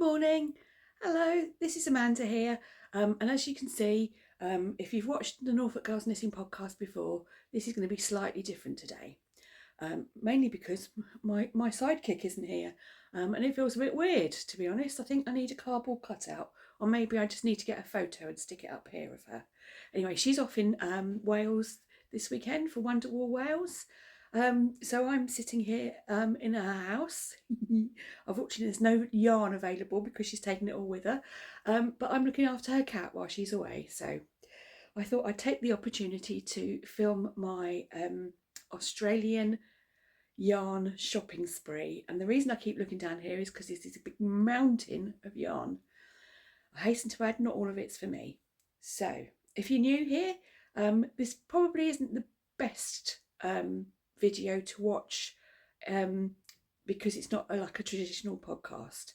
morning. Hello, this is Amanda here. And as you can see, if you've watched the Norfolk Girls Knitting podcast before, this is going to be slightly different today. Mainly because my sidekick isn't here. And it feels a bit weird, to be honest. I think I need a cardboard cutout, or maybe I just need to get a photo and stick it up here of her. Anyway, she's off in Wales this weekend for Wonderwall Wales. So I'm sitting here in her house. Unfortunately, there's no yarn available because she's taken it all with her. But I'm looking after her cat while she's away. So I thought I'd take the opportunity to film my Australian yarn shopping spree. And the reason I keep looking down here is because this is a big mountain of yarn. I hasten to add, not all of it's for me. So if you're new here, this probably isn't the best video to watch because it's not like a traditional podcast.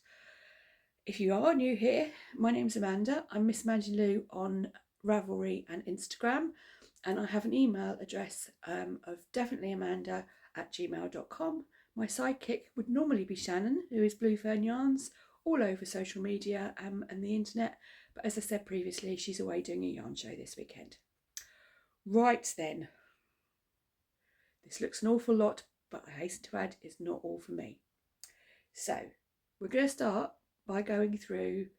If you are new here, my name's Amanda. I'm Miss Mandy on Ravelry and Instagram, and I have an email address of definitelyamanda@gmail.com. My sidekick would normally be Shannon, who is Blue Fern Yarns, all over social media and the internet, but as I said previously, she's away doing a yarn show this weekend. Right then, this looks an awful lot, but I hasten to add, it's not all for me. So we're going to start by going through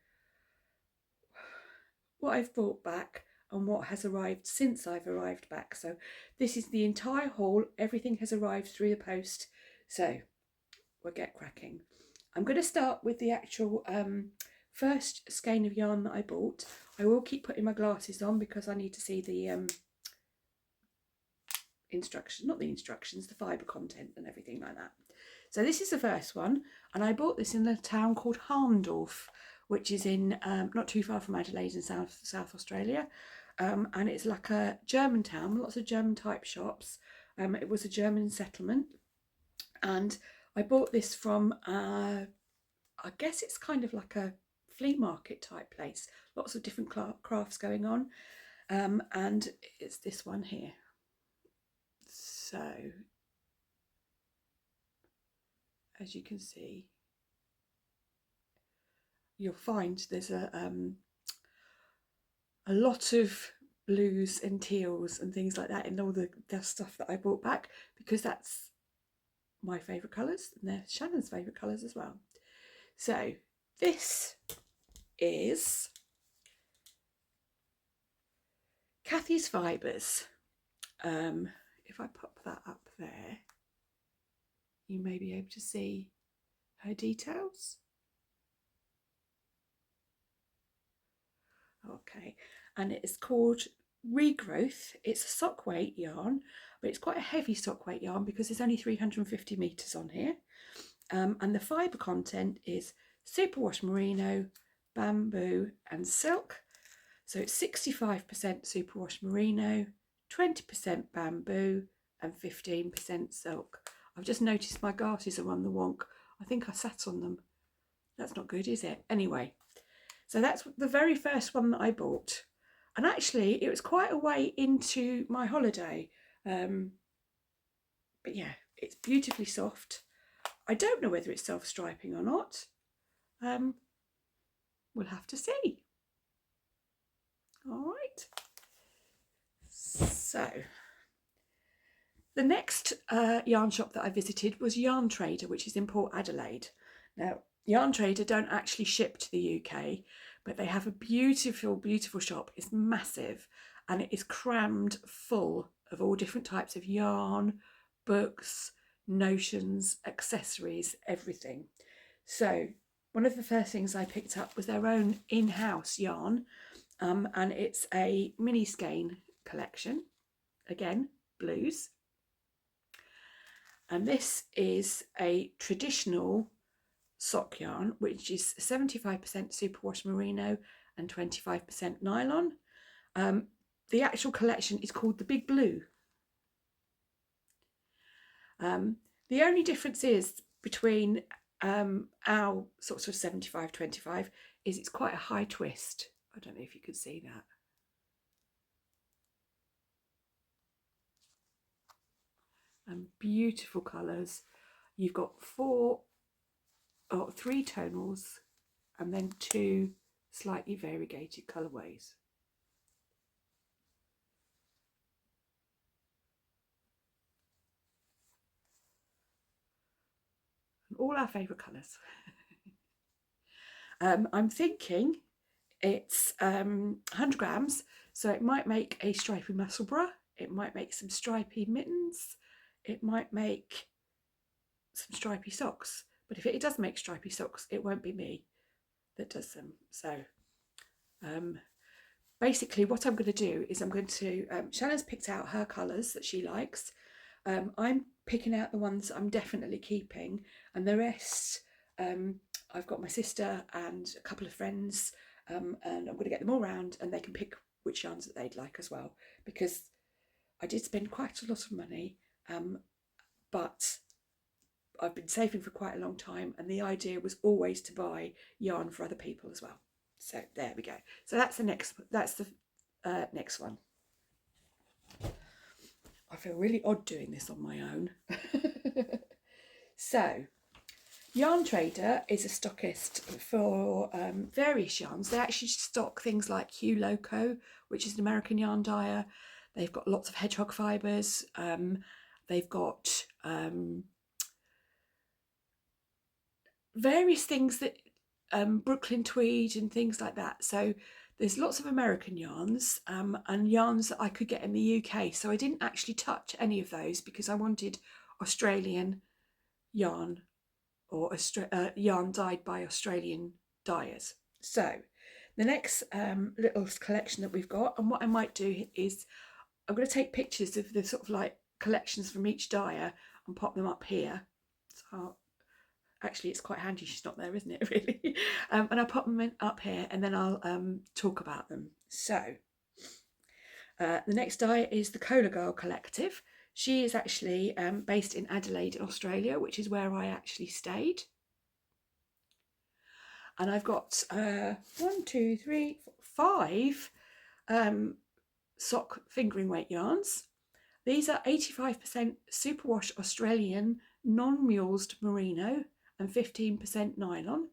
what I've brought back and what has arrived since I've arrived back. So this is the entire haul. Everything has arrived through the post. So we'll get cracking. I'm going to start with the actual first skein of yarn that I bought. I will keep putting my glasses on because I need to see the the fibre content and everything like that. So this is the first one, and I bought this in a town called Harmdorf, which is in not too far from Adelaide in South Australia, and it's like a German town, lots of German type shops. It was a German settlement, and I bought this from I guess it's kind of like a flea market type place, lots of different crafts going on, and it's this one here. So as you can see, you'll find there's a lot of blues and teals and things like that in all the stuff that I brought back, because that's my favourite colours and they're Shannon's favourite colours as well. So this is Kathy's Fibres. If I pop that up there, you may be able to see her details. Okay, and it's called Regrowth. It's a sock weight yarn, but it's quite a heavy sock weight yarn because there's only 350 metres on here. And the fibre content is Superwash Merino, bamboo and silk. So it's 65% Superwash Merino, 20% bamboo and 15% silk. I've just noticed my glasses are on the wonk. I think I sat on them. That's not good, is it? Anyway, so that's the very first one that I bought. And actually, it was quite a way into my holiday. But yeah, it's beautifully soft. I don't know whether it's self-striping or not. We'll have to see. All right. So the next yarn shop that I visited was Yarntrader, which is in Port Adelaide. Now, Yarntrader don't actually ship to the UK, but they have a beautiful, beautiful shop. It's massive and it is crammed full of all different types of yarn, books, notions, accessories, everything. So one of the first things I picked up was their own in-house yarn, and it's a mini skein collection, again, blues. And this is a traditional sock yarn, which is 75% superwash merino and 25% nylon. The actual collection is called the Big Blue. The only difference is between our sort of 75-25 is it's quite a high twist. I don't know if you could see that. And beautiful colours. You've got three tonals and then 2 slightly variegated colourways. And all our favourite colours. I'm thinking it's 100 grams, so it might make a stripy muscle bra, it might make some stripy mittens, it might make some stripy socks. But if it does make stripy socks, it won't be me that does them. So basically what I'm going to do is I'm going to, Shannon's picked out her colours that she likes. I'm picking out the ones I'm definitely keeping, and the rest I've got my sister and a couple of friends, and I'm going to get them all round and they can pick which yarns that they'd like as well, because I did spend quite a lot of money, but I've been saving for quite a long time, and the idea was always to buy yarn for other people as well. So there we go. So that's the next one. I feel really odd doing this on my own. So Yarntrader is a stockist for various yarns. They actually stock things like Hue Loco, which is an American yarn dyer. They've got lots of hedgehog fibres. They've got various things that Brooklyn tweed and things like that. So there's lots of American yarns and yarns that I could get in the UK. So I didn't actually touch any of those because I wanted Australian yarn, or yarn dyed by Australian dyers. So the next little collection that we've got, and what I might do is I'm going to take pictures of the sort of like collections from each dyer and pop them up here. So actually it's quite handy she's not there, isn't it, really? And I'll pop them up here and then I'll talk about them. So the next dyer is the Colagirl Collective. She is actually based in Adelaide in Australia, which is where I actually stayed. And I've got 1, 2, 3, 4, 5 sock fingering weight yarns. These are 85% Superwash Australian non-mulesed merino and 15% nylon,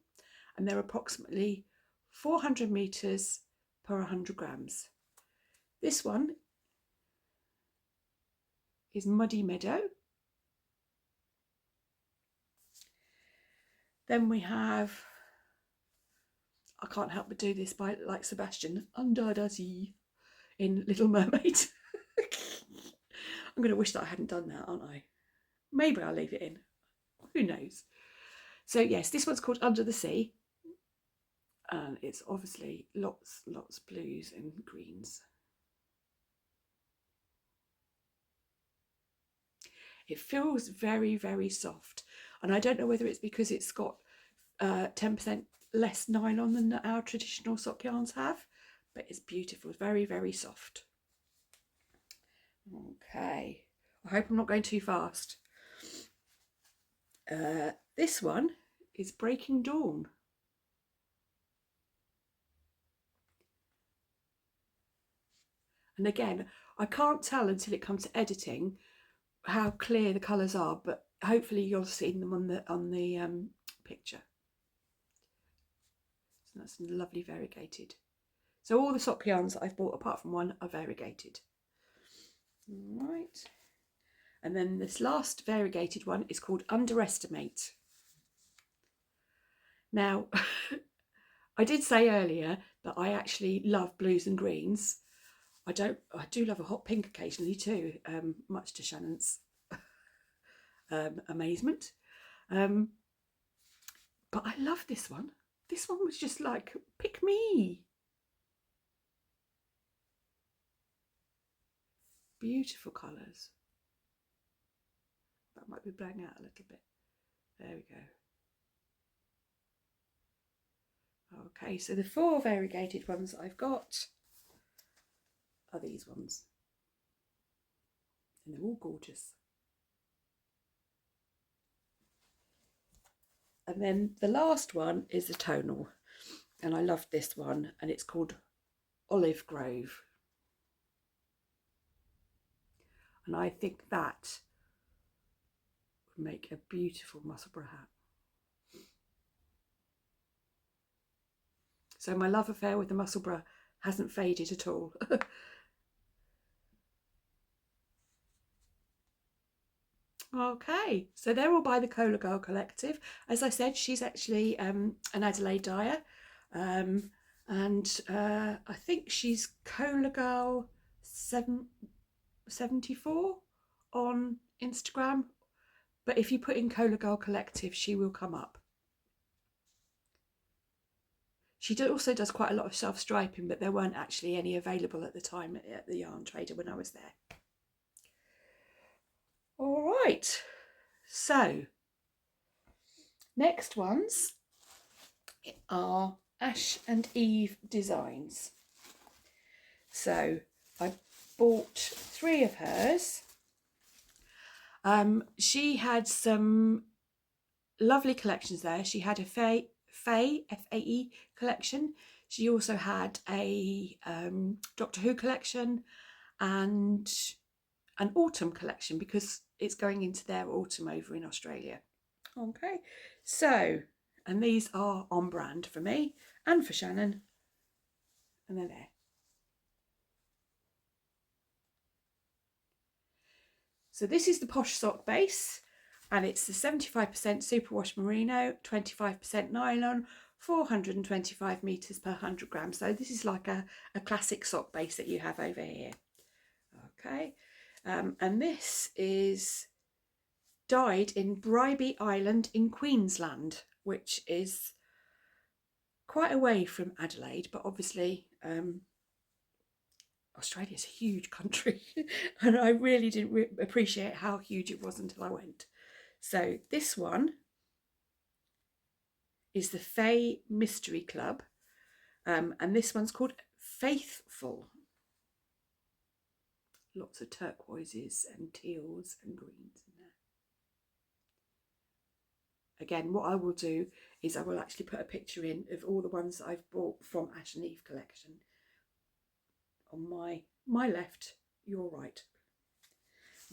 and they're approximately 400 meters per 100 grams. This one is Muddy Meadow. Then we have, I can't help but do this by like Sebastian, Undadazee in Little Mermaid. I'm going to wish that I hadn't done that, aren't I? Maybe I'll leave it in. Who knows? So yes, this one's called Under the Sea. And it's obviously lots blues and greens. It feels very, very soft. And I don't know whether it's because it's got 10% less nylon than our traditional sock yarns have, but it's beautiful, very, very soft. Okay, I hope I'm not going too fast. This one is Breaking Dawn. And again, I can't tell until it comes to editing how clear the colours are, but hopefully you'll see them on the picture. So that's lovely variegated. So all the sock yarns that I've bought, apart from one, are variegated. Right. And then this last variegated one is called Underestimate. Now, I did say earlier that I actually love blues and greens. I do love a hot pink occasionally too, much to Shannon's amazement. But I love this one. This one was just like, pick me. Beautiful colours. That might be blowing out a little bit. There we go. Okay, so the 4 variegated ones I've got are these ones. And they're all gorgeous. And then the last one is the tonal. And I love this one, and it's called Olive Grove. And I think that would make a beautiful muscle bra hat. So my love affair with the Musselburgh hasn't faded at all. Okay, so they're all by the Colagirl Collective. As I said, she's actually an Adelaide dyer, and I think she's Colagirl 74 on Instagram. But if you put in Colagirl Collective, she will come up. She also does quite a lot of self-striping, but there weren't actually any available at the time at the Yarntrader when I was there. All right, so next ones are Ash and Eve designs. So I bought 3 of hers. She had some lovely collections there. She had a Fae, F-A-E collection. She also had a Doctor Who collection and an autumn collection because it's going into their autumn over in Australia. Okay, so, and these are on brand for me and for Shannon, and they're there. So this is the Posh sock base, and it's the 75% Superwash Merino, 25% Nylon, 425 metres per 100 grams. So this is like a classic sock base that you have over here. Okay, and this is dyed in Bribie Island in Queensland, which is quite away from Adelaide, but obviously Australia's a huge country and I really didn't appreciate how huge it was until I went. So this one is the Fae Mystery Club, and this one's called Faithful. Lots of turquoises and teals and greens in there. Again, what I will do is I will actually put a picture in of all the ones that I've bought from Ash and Eve collection on my left, your right.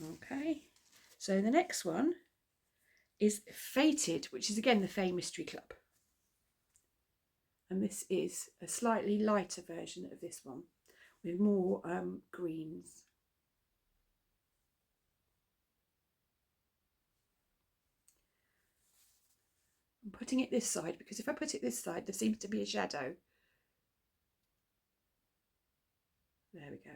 Okay, so the next one is Fated, which is again the Fae Mystery Club. And this is a slightly lighter version of this one with more greens. I'm putting it this side because if I put it this side, there seems to be a shadow. There we go.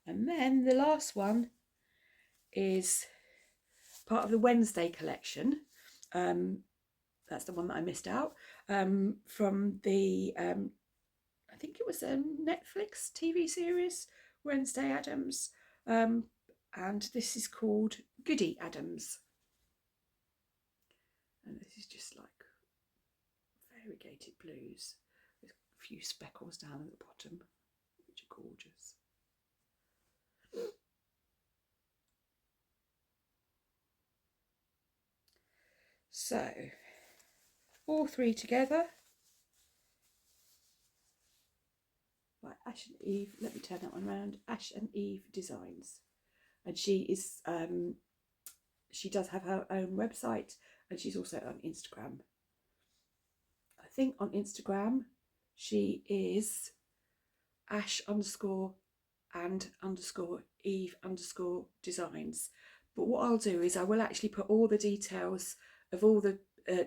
And then the last one is part of the Wednesday collection. That's the one that I missed out from the, I think it was a Netflix TV series, Wednesday Addams. And this is called Goody Addams. And this is just like variegated blues with a few speckles down at the bottom, which are gorgeous. So, all 3 together. Right, Ash and Eve, let me turn that one around. Ash and Eve Designs. And she is, she does have her own website and she's also on Instagram. I think on Instagram she is Ash_and_Eve_designs. But what I'll do is I will actually put all the details of all the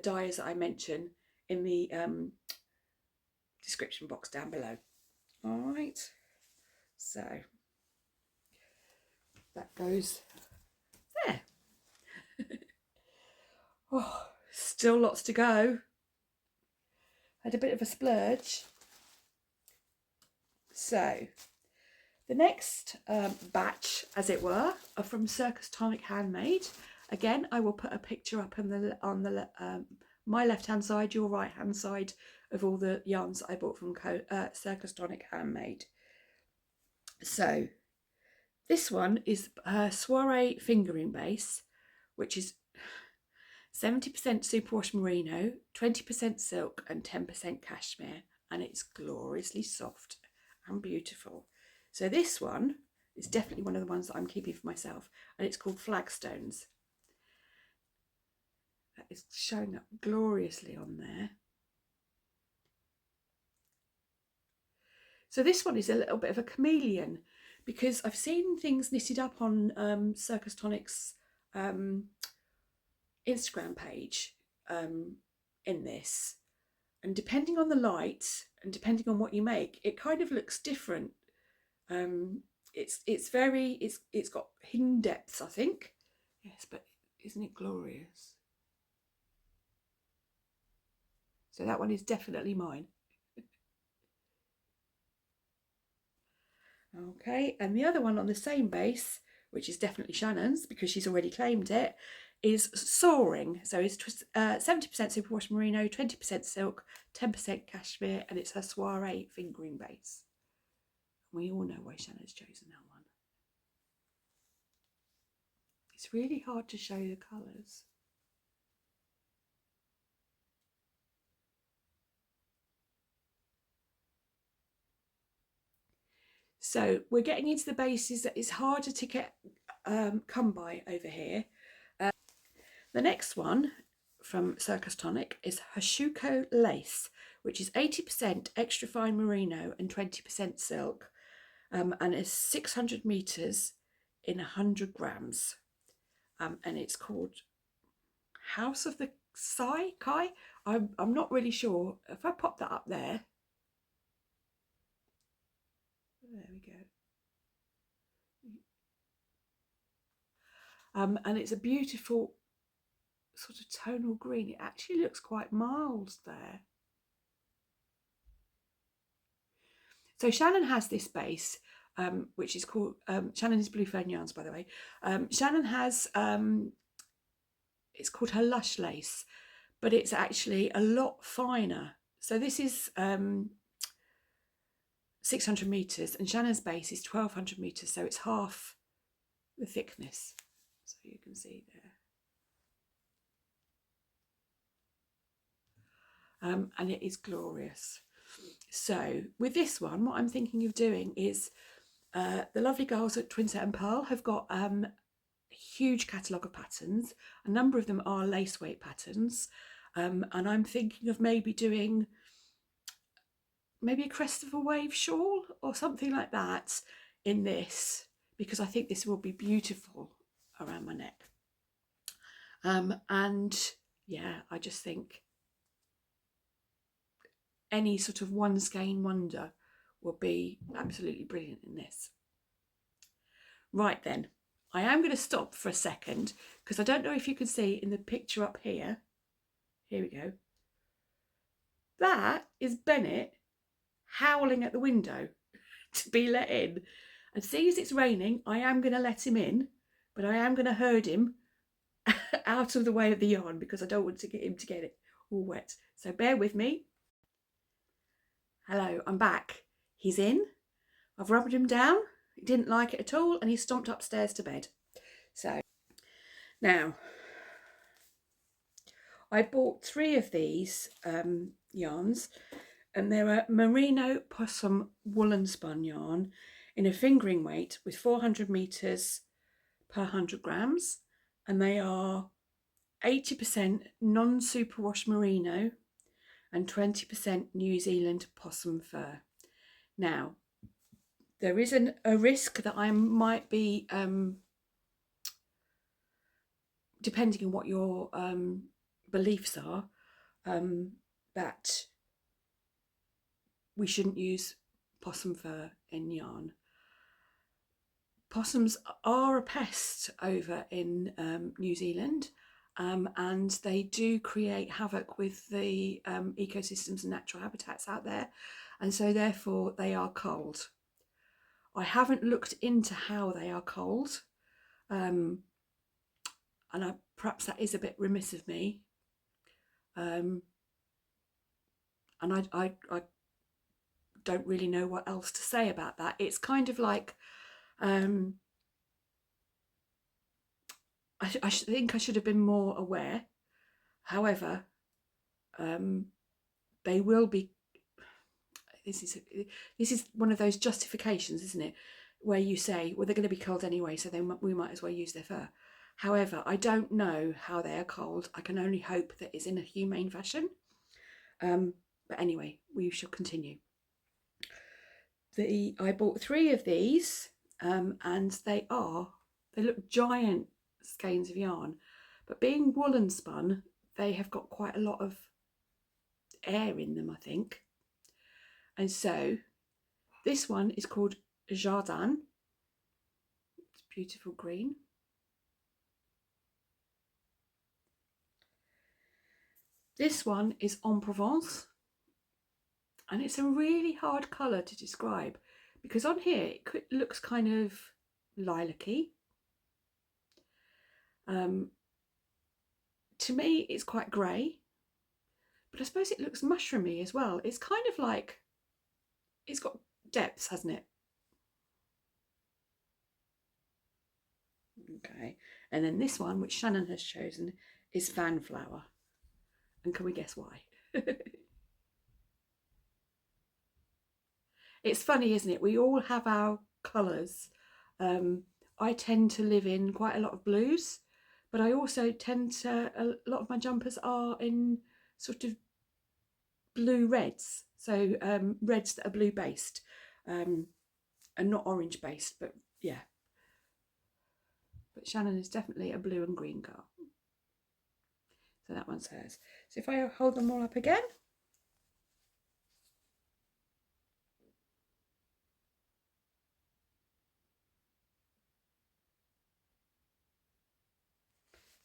dyers that I mention in the description box down below. All right, so that goes there. Oh, still lots to go. Had a bit of a splurge. So the next batch, as it were, are from Circus Tonic Handmade. Again, I will put a picture up on the my left-hand side, your right-hand side of all the yarns that I bought from Circus Tonic Handmade. So this one is Soiree Fingering base, which is 70% Superwash Merino, 20% silk and 10% cashmere, and it's gloriously soft and beautiful. So this one is definitely one of the ones that I'm keeping for myself, and it's called Flagstones. is showing up gloriously on there. So this one is a little bit of a chameleon, because I've seen things knitted up on Circus Tonic's Instagram page in this, and depending on the light and depending on what you make, it kind of looks different. It's got hidden depths, I think. Yes, but isn't it glorious? So that one is definitely mine. Okay, and the other one on the same base, which is definitely Shannon's because she's already claimed it, is Soaring. So it's 70% Superwash Merino, 20% silk, 10% cashmere, and it's her Soiree Fingering base. We all know why Shannon's chosen that one. It's really hard to show the colours. So we're getting into the bases that is harder to get come by over here. The next one from Circus Tonic is Hoshuku Lace, which is 80% extra fine merino and 20% silk, and it's 600 meters in 100 grams, and it's called House of the Kai. I'm not really sure. If I pop that up there, there we go. And it's a beautiful sort of tonal green. It actually looks quite mild there. So Shannon has this base, which is called, Shannon is Blue Fern Yarns, by the way. Shannon has, it's called her Lush Lace, but it's actually a lot finer. So this is 600 meters and Shannon's base is 1200 meters. So it's half the thickness. So you can see there. And it is glorious. So with this one, what I'm thinking of doing is the lovely girls at Twinset and Pearl have got a huge catalogue of patterns. A number of them are lace weight patterns, and I'm thinking of maybe doing maybe a crest of a wave shawl or something like that in this, because I think this will be beautiful around my neck. And yeah, I just think any sort of one skein wonder will be absolutely brilliant in this. Right then, I am going to stop for a second because I don't know if you can see in the picture up here. Here we go. That is Bennett howling at the window to be let in. And seeing as it's raining, I am going to let him in, but I am going to herd him out of the way of the yarn because I don't want to get him to get it all wet. So bear with me. Hello, I'm back. He's in. I've rubbed him down. He didn't like it at all and he stomped upstairs to bed. So now I bought 3 of these yarns, and they're a merino possum woolen spun yarn in a fingering weight with 400 meters per 100 grams, and they are 80% non-superwash merino and 20% New Zealand possum fur. Now, there is a risk that I might be, depending on what your beliefs are, that we shouldn't use possum fur in yarn. Possums are a pest over in New Zealand, and they do create havoc with the ecosystems and natural habitats out there, and so therefore they are culled. I haven't looked into how they are culled, and perhaps that is a bit remiss of me, and I don't really know what else to say about that. It's kind of like, I think I should have been more aware. However, they will be. This is one of those justifications, isn't it, where you say, well, they're going to be culled anyway, so we might as well use their fur. However, I don't know how they are culled. I can only hope that it's in a humane fashion. But anyway, we shall continue. I bought 3 of these, and they look giant skeins of yarn, but being woolen spun, they have got quite a lot of air in them, I think. And so this one is called Jardin. It's beautiful green. This one is en Provence, and it's a really hard colour to describe because on here it looks kind of lilac-y. To me it's quite grey, but I suppose it looks mushroomy as well. It's kind of like, it's got depths, hasn't it? Okay, and then this one, which Shannon has chosen, is Fanflower. And can we guess why? It's funny, isn't it? We all have our colours. I tend to live in quite a lot of blues, but I also tend to, a lot of my jumpers are in sort of blue reds. So reds that are blue based, and not orange based, but yeah. But Shannon is definitely a blue and green girl. So that one's hers. So if I hold them all up again.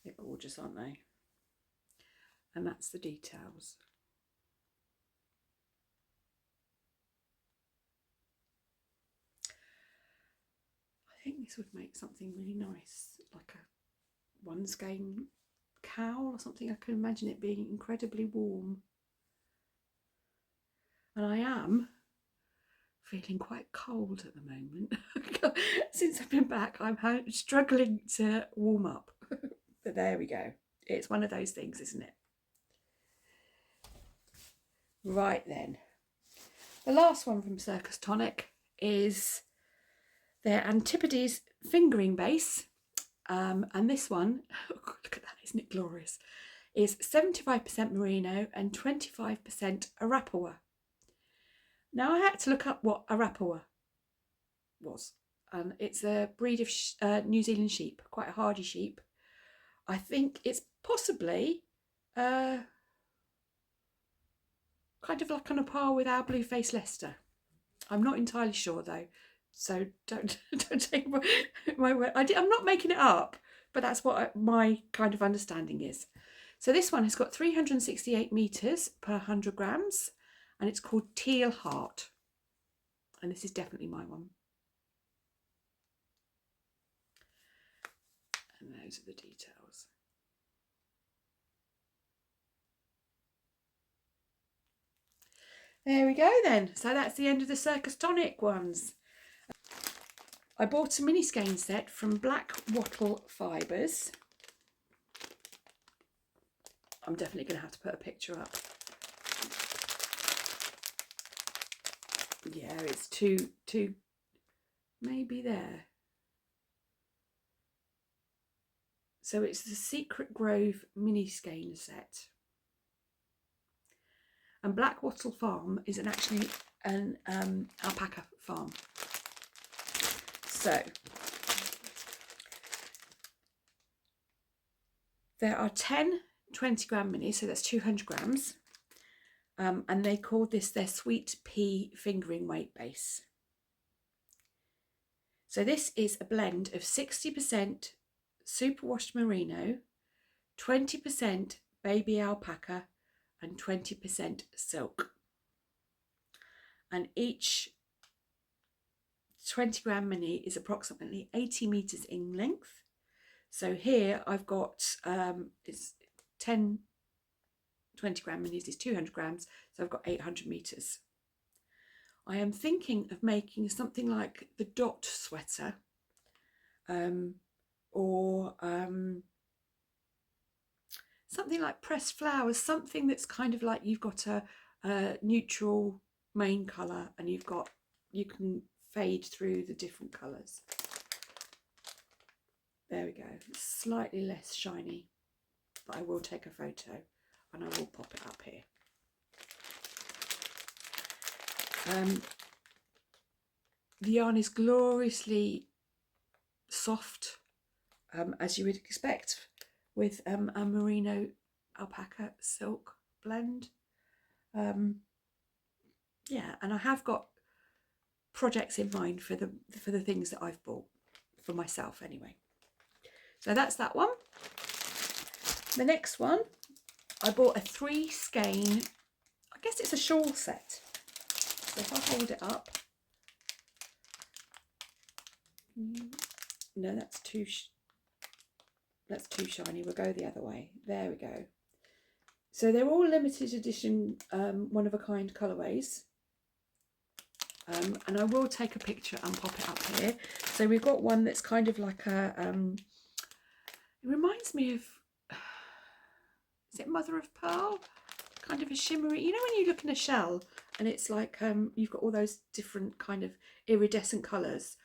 They're gorgeous, aren't they? And that's the details. I think this would make something really nice, like a one skein cowl or something. I can imagine it being incredibly warm. And I am feeling quite cold at the moment. Since I've been back, I'm struggling to warm up. But there we go. It's one of those things, isn't it? Right then. The last one from Circus Tonic is their Antipodes Fingering base. And this one, oh, look at that, isn't it glorious? Is 75% merino and 25% Arapawa. Now I had to look up what Arapawa was. It's a breed of New Zealand sheep, quite a hardy sheep. I think it's possibly kind of like on a par with our blue-faced Leicester. I'm not entirely sure though, so don't take my word. I'm not making it up, but that's what my kind of understanding is. So this one has got 368 meters per 100 grams, and it's called Teal Heart. And this is definitely my one. And those are the details. There we go then. So that's the end of the Circus Tonic ones. I bought a mini skein set from Black Wattle Fibres. I'm definitely going to have to put a picture up. Yeah, it's two, maybe there. So it's the Secret Grove mini skein set. And Black Wattle Farm is actually an alpaca farm. So there are 10 20-gram minis, so that's 200 grams. And they called this their Sweet Pea Fingering Weight Base. So this is a blend of 60% superwash merino, 20% baby alpaca, and 20% silk. And each 20-gram mini is approximately 80 meters in length. So here I've got it's 10 20-gram minis is 200 grams, so I've got 800 meters. I am thinking of making something like the dot sweater, or something like pressed flowers, something that's kind of like you've got a neutral main colour and you can fade through the different colours. There we go. It's slightly less shiny, but I will take a photo and I will pop it up here. The yarn is gloriously soft, as you would expect with a merino alpaca silk blend. Yeah, and I have got projects in mind for the things that I've bought for myself anyway. So that's that one. The next one, I bought a 3 skein, I guess it's a shawl set. So if I hold it up, no, that's too shiny. We'll go the other way. There we go. So they're all limited edition, one of a kind colourways. And I will take a picture and pop it up here. So we've got one that's kind of like a, it reminds me of, is it mother of pearl? Kind of a shimmery, you know when you look in a shell and it's like, you've got all those different kind of iridescent colours.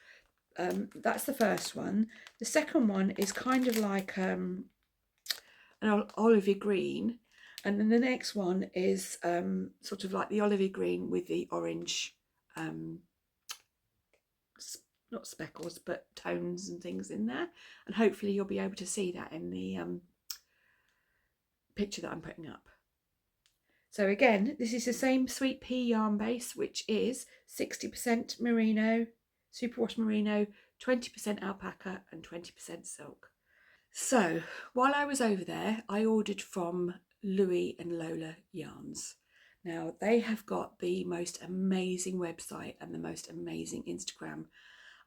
That's the first one. The second one is kind of like an olivey green. And then the next one is sort of like the olivey green with the orange, not speckles, but tones and things in there. And hopefully you'll be able to see that in the picture that I'm putting up. So again, this is the same Sweet Pea yarn base, which is 60% merino, superwash merino, 20% alpaca and 20% silk. So while I was over there, I ordered from Louis and Lola Yarns. Now they have got the most amazing website and the most amazing Instagram,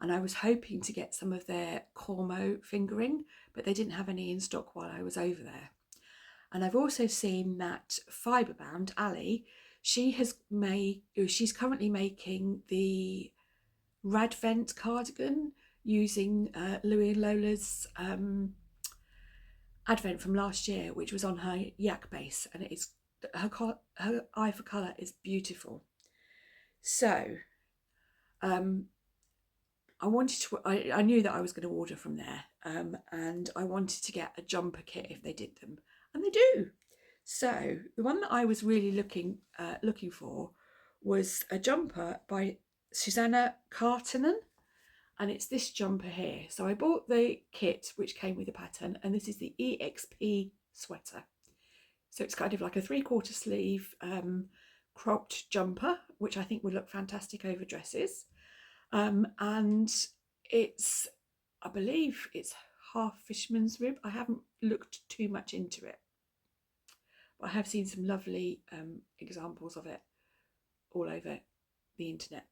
and I was hoping to get some of their Cormo fingering, but they didn't have any in stock while I was over there. And I've also seen that Fibrebound Ali, she's currently making the Radvent cardigan using Louis and Lola's Advent from last year, which was on her yak base, and it is her eye for colour is beautiful. So I knew that I was going to order from there, and I wanted to get a jumper kit if they did them, and they do. So the one that I was really looking for was a jumper by Susanna Kartinen, and it's this jumper here. So I bought the kit which came with the pattern, and this is the EXP sweater. So it's kind of like a 3/4 sleeve cropped jumper, which I think would look fantastic over dresses. And it's, I believe it's half fisherman's rib. I haven't looked too much into it, but I have seen some lovely examples of it all over the internet.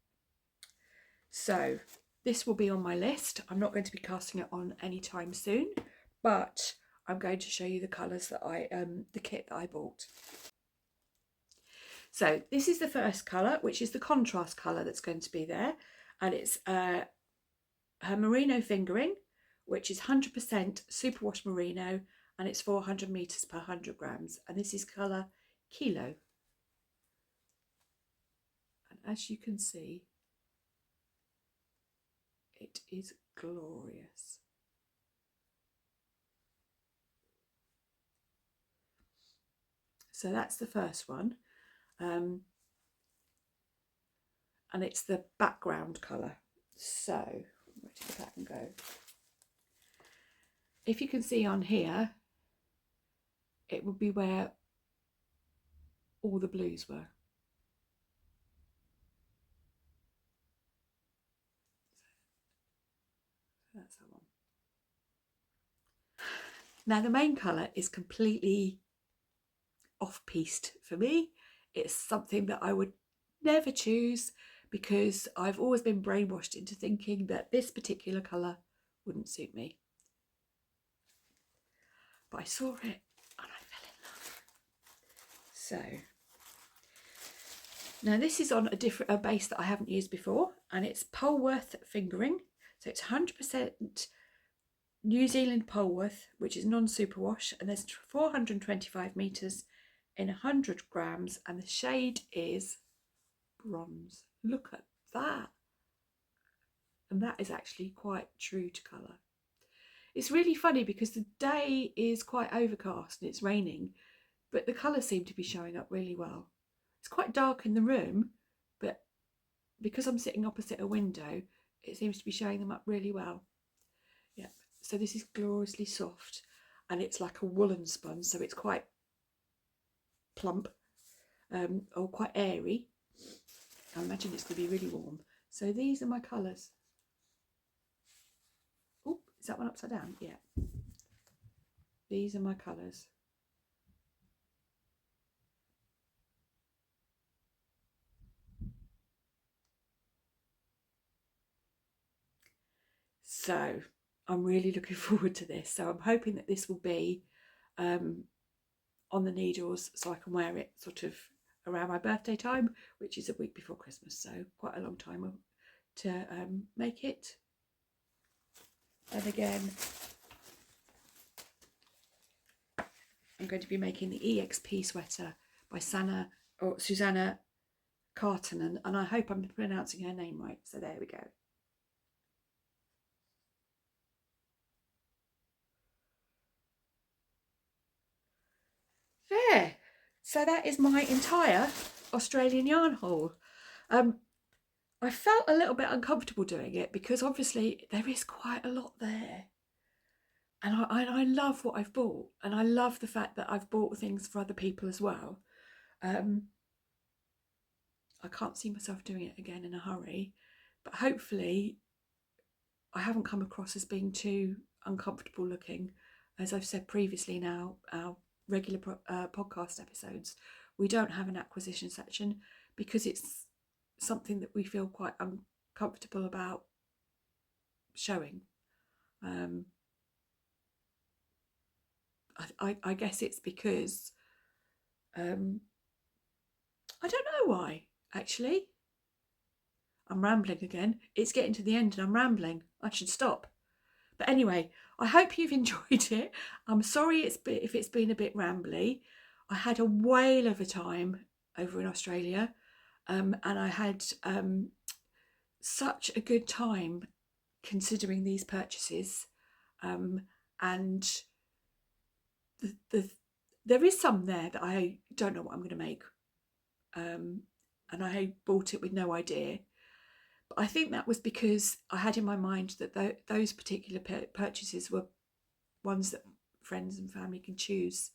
So this will be on my list. I'm not going to be casting it on anytime soon, but I'm going to show you the colours that the kit that I bought. So this is the first colour, which is the contrast colour that's going to be there, and it's her merino fingering, which is 100% superwash merino, and it's 400 meters per 100 grams, and this is colour Kilo. And as you can see, it is glorious. So that's the first one, and it's the background colour. So where did the pattern go? If you can see on here, it would be where all the blues were. So that's that one. Now the main colour is completely off-piste for me. It's something that I would never choose because I've always been brainwashed into thinking that this particular colour wouldn't suit me. But I saw it and I fell in love. So now this is on a base that I haven't used before, and it's Polworth fingering. So it's 100% New Zealand Polworth, which is non-superwash, and there's 425 meters in 100 grams, and the shade is bronze. Look at that. And that is actually quite true to colour. It's really funny because the day is quite overcast and it's raining, but the colours seem to be showing up really well. It's quite dark in the room, but because I'm sitting opposite a window, it seems to be showing them up really well. Yep. So this is gloriously soft, and it's like a woolen spun, so it's quite plump, or quite airy. I imagine it's going to be really warm. So these are my colours. Oh, is that one upside down? Yeah. These are my colours. So I'm really looking forward to this. So I'm hoping that this will be on the needles so I can wear it sort of around my birthday time, which is a week before Christmas. So quite a long time to make it. And again, I'm going to be making the EXP sweater by Susanna Carton, and I hope I'm pronouncing her name right. So there we go. There. So that is my entire Australian yarn haul. I felt a little bit uncomfortable doing it because obviously there is quite a lot there. And I love what I've bought, and I love the fact that I've bought things for other people as well. I can't see myself doing it again in a hurry, but hopefully I haven't come across as being too uncomfortable looking. As I've said previously in our regular podcast episodes, we don't have an acquisition section because it's something that we feel quite uncomfortable about showing. I guess it's because I don't know why, actually. I'm rambling again. It's getting to the end and I'm rambling. I should stop. But anyway, I hope you've enjoyed it. I'm sorry if it's been a bit rambly. I had a whale of a time over in Australia, and I had such a good time considering these purchases, and there is some there that I don't know what I'm going to make, and I bought it with no idea. But I think that was because I had in my mind that those particular purchases were ones that friends and family can choose.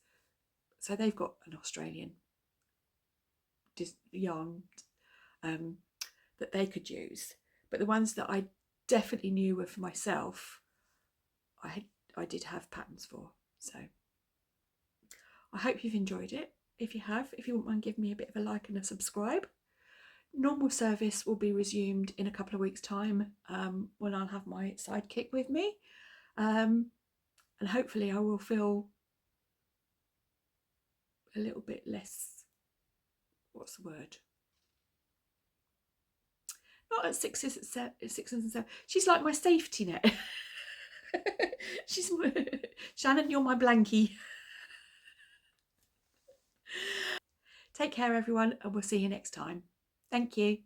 So they've got an Australian yarn that they could use. But the ones that I definitely knew were for myself, I did have patterns for. So I hope you've enjoyed it. If you have, if you wouldn't mind giving me a bit of a like and a subscribe. Normal service will be resumed in a couple of weeks' time, when I'll have my sidekick with me. And hopefully I will feel a little bit less, what's the word? Not at sixes and seven. She's like my safety net. Shannon, you're my blankie. Take care, everyone, and we'll see you next time. Thank you.